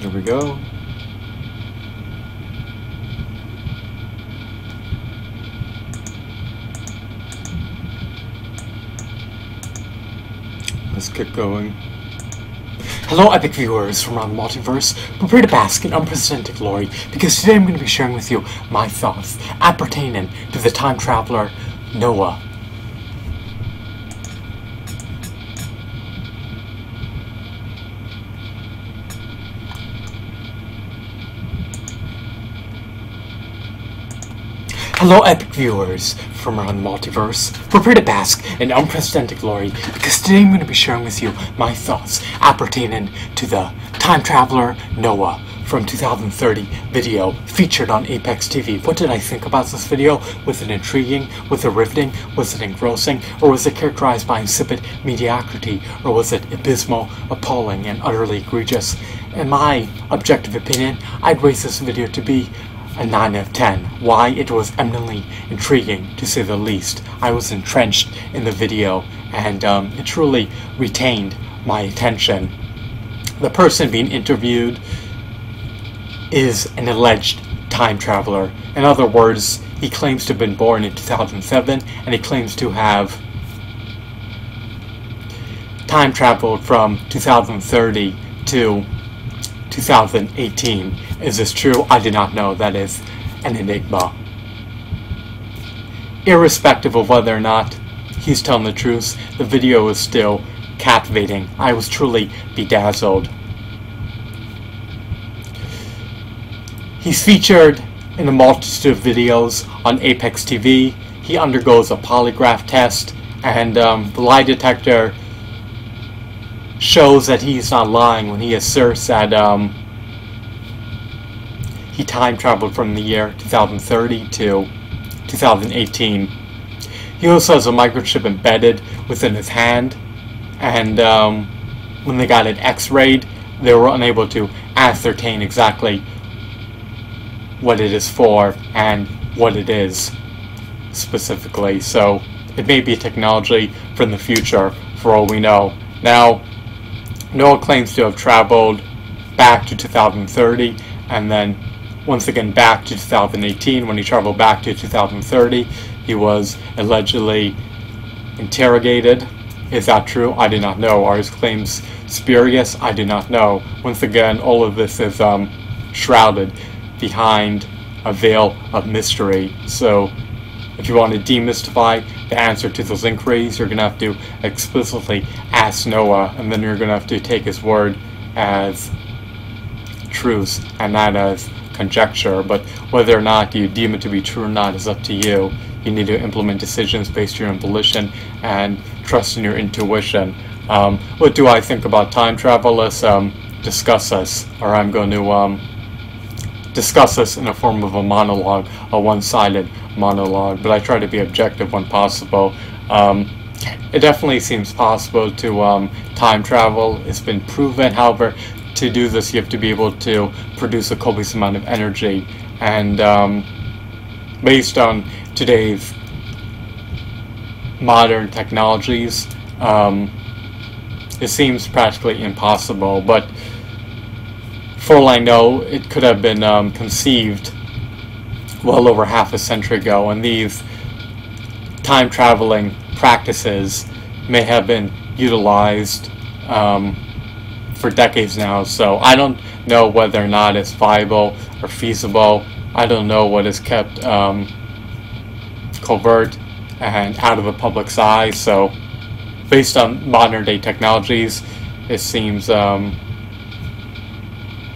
Here we go. Let's get going. Hello Epic viewers from around the multiverse. Prepare to bask in unprecedented glory, because today I'm going to be sharing with you my thoughts appertaining to the time traveler Noah. Hello Epic viewers from around the multiverse. Prepare to bask in unprecedented glory, because today I'm going to be sharing with you my thoughts appertaining to the time traveler Noah from 2030 video featured on ApexTV. What did I think about this video? Was it intriguing? Was it riveting? Was it engrossing? Or was it characterized by insipid mediocrity? Or was it abysmal, appalling, and utterly egregious? In my objective opinion, I'd rate this video to be a 9 out of 10. Why? It was eminently intriguing, to say the least. I was entrenched in the video, and it truly retained my attention. The person being interviewed is an alleged time traveler. In other words, he claims to have been born in 2007, and he claims to have time traveled from 2030 to 2018. Is this true? I do not know. That is an enigma. Irrespective of whether or not he's telling the truth, the video is still captivating. I was truly bedazzled. He's featured in a multitude of videos on ApexTV. He undergoes a polygraph test, and the lie detector shows that he's not lying when he asserts that he time traveled from the year 2030 to 2018. He also has a microchip embedded within his hand, and when they got it x-rayed, they were unable to ascertain exactly what it is for and what it is specifically. So it may be technology from the future for all we know. Now, Noah claims to have traveled back to 2030 and then once again back to 2018. When he traveled back to 2030, he was allegedly interrogated. Is that true? I do not know. Are his claims spurious? I do not know. Once again, all of this is shrouded behind a veil of mystery. So if you want to demystify the answer to those inquiries, you're going to have to explicitly ask Noah, and then you're going to have to take his word as truth and not as conjecture. But whether or not you deem it to be true or not is up to you. You need to implement decisions based on your own volition and trust in your intuition. What do I think about time travel? Let's discuss this, or I'm going to discuss this in a form of a monologue, a one-sided monologue, but I try to be objective when possible. It definitely seems possible to time travel. It's been proven. However, to do this, you have to be able to produce a copious amount of energy, and based on today's modern technologies, it seems practically impossible. But for all I know, it could have been conceived well over half a century ago, and these time traveling practices may have been utilized for decades now. So I don't know whether or not it's viable or feasible. I don't know what is kept covert and out of the public's eye. So based on modern day technologies, it seems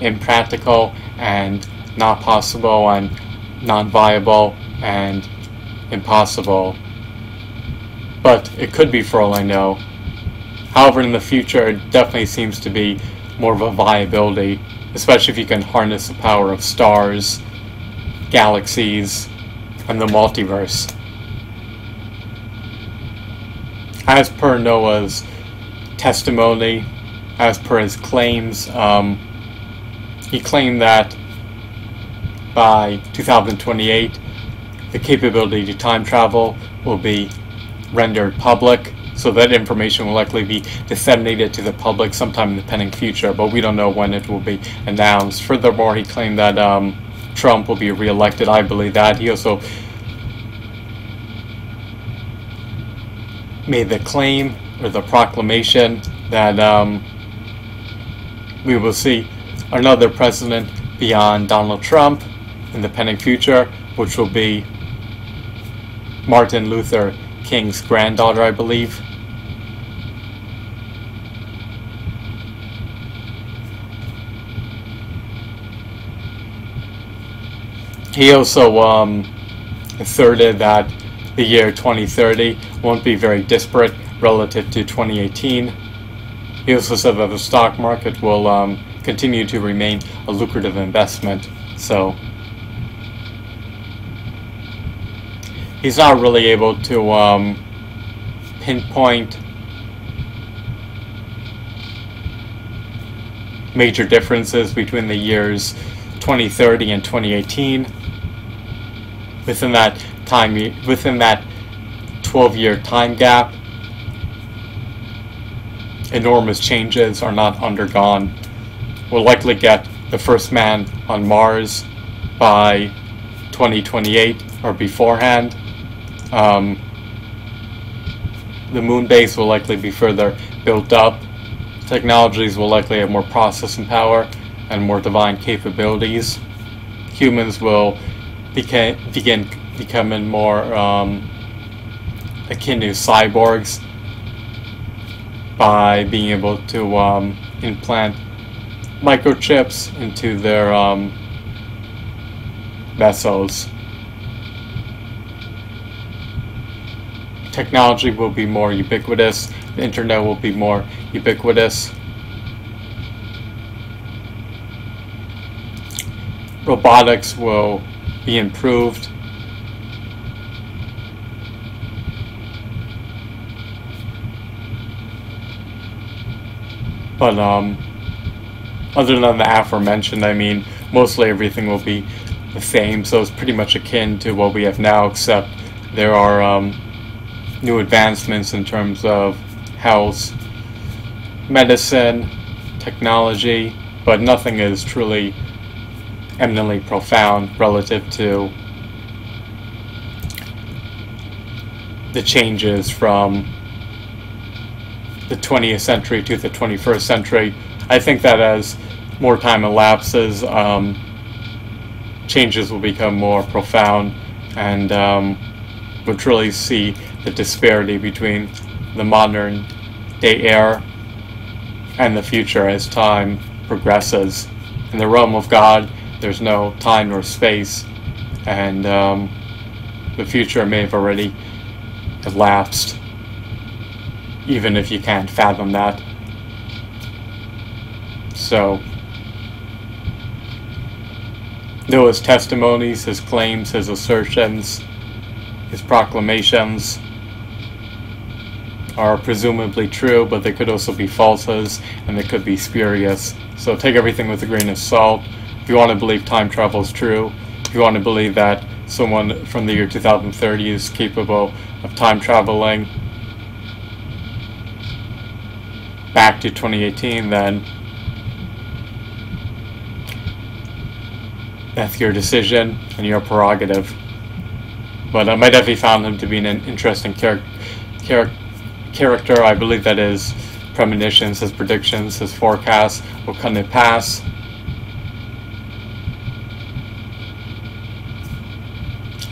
impractical and not possible and non-viable and impossible. But it could be for all I know. However, in the future, it definitely seems to be more of a viability, especially if you can harness the power of stars, galaxies, and the multiverse. As per Noah's testimony, as per his claims, he claimed that by 2028, the capability to time travel will be rendered public, So that information will likely be disseminated to the public sometime in the pending future, but we don't know when it will be announced. Furthermore, he claimed that Trump will be re-elected. I believe that. He also made the claim or the proclamation that we will see another president beyond Donald Trump in the pending future, which will be Martin Luther King's granddaughter, I believe. He also asserted that the year 2030 won't be very disparate relative to 2018. He also said that the stock market will continue to remain a lucrative investment. So he's not really able to pinpoint major differences between the years 2030 and 2018. Within that 12-year time gap, enormous changes are not undergone. We'll likely get the first man on Mars by 2028 or beforehand. The moon base will likely be further built up. Technologies will likely have more processing power and more divine capabilities. Humans will begin becoming more akin to cyborgs by being able to implant microchips into their vessels. Technology will be more ubiquitous. The internet will be more ubiquitous. Robotics will be improved. But other than the aforementioned, I mean, mostly everything will be the same, so it's pretty much akin to what we have now, except there are new advancements in terms of health, medicine, technology, but nothing is truly eminently profound relative to the changes from the 20th century to the 21st century. I think that as more time elapses, changes will become more profound, and we'll truly see the disparity between the modern day era and the future as time progresses. In the realm of God, there's no time nor space, and the future may have already elapsed, even if you can't fathom that. So, though his testimonies, his claims, his assertions, his proclamations are presumably true, but they could also be falsehoods, and they could be spurious. So take everything with a grain of salt. If you want to believe time travel is true, if you want to believe that someone from the year 2030 is capable of time traveling back to 2018, then that's your decision and your prerogative. But I definitely found him to be an interesting character. I believe that his premonitions, his predictions, his forecasts will come to pass.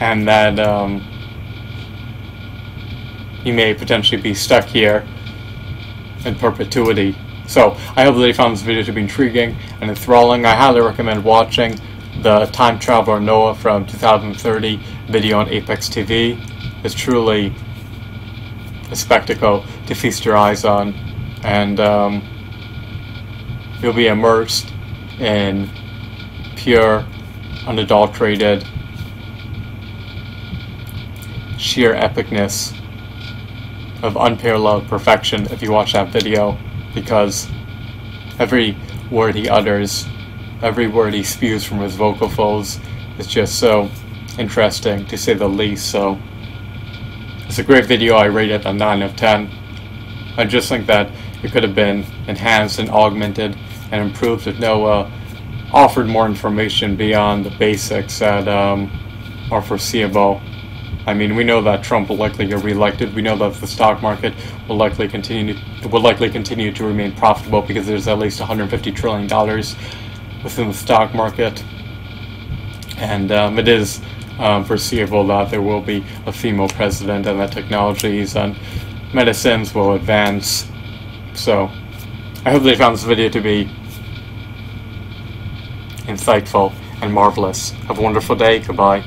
And that he may potentially be stuck here in perpetuity. So I hope that you found this video to be intriguing and enthralling. I highly recommend watching the Time Traveler Noah from 2030 video on ApexTV. It's truly a spectacle to feast your eyes on, and you'll be immersed in pure, unadulterated, sheer epicness of unparalleled perfection if you watch that video, because every word he utters, every word he spews from his vocal folds is just so interesting, to say the least. So it's a great video. I rate it a 9 out of 10. I just think that it could have been enhanced and augmented and improved if Noah offered more information beyond the basics that are foreseeable. I mean, we know that Trump will likely get reelected. We know that the stock market will likely continue to remain profitable because there's at least $150 trillion within the stock market, and it is foreseeable that there will be a female president and that technologies and medicines will advance. So, I hope they found this video to be insightful and marvelous. Have a wonderful day. Goodbye.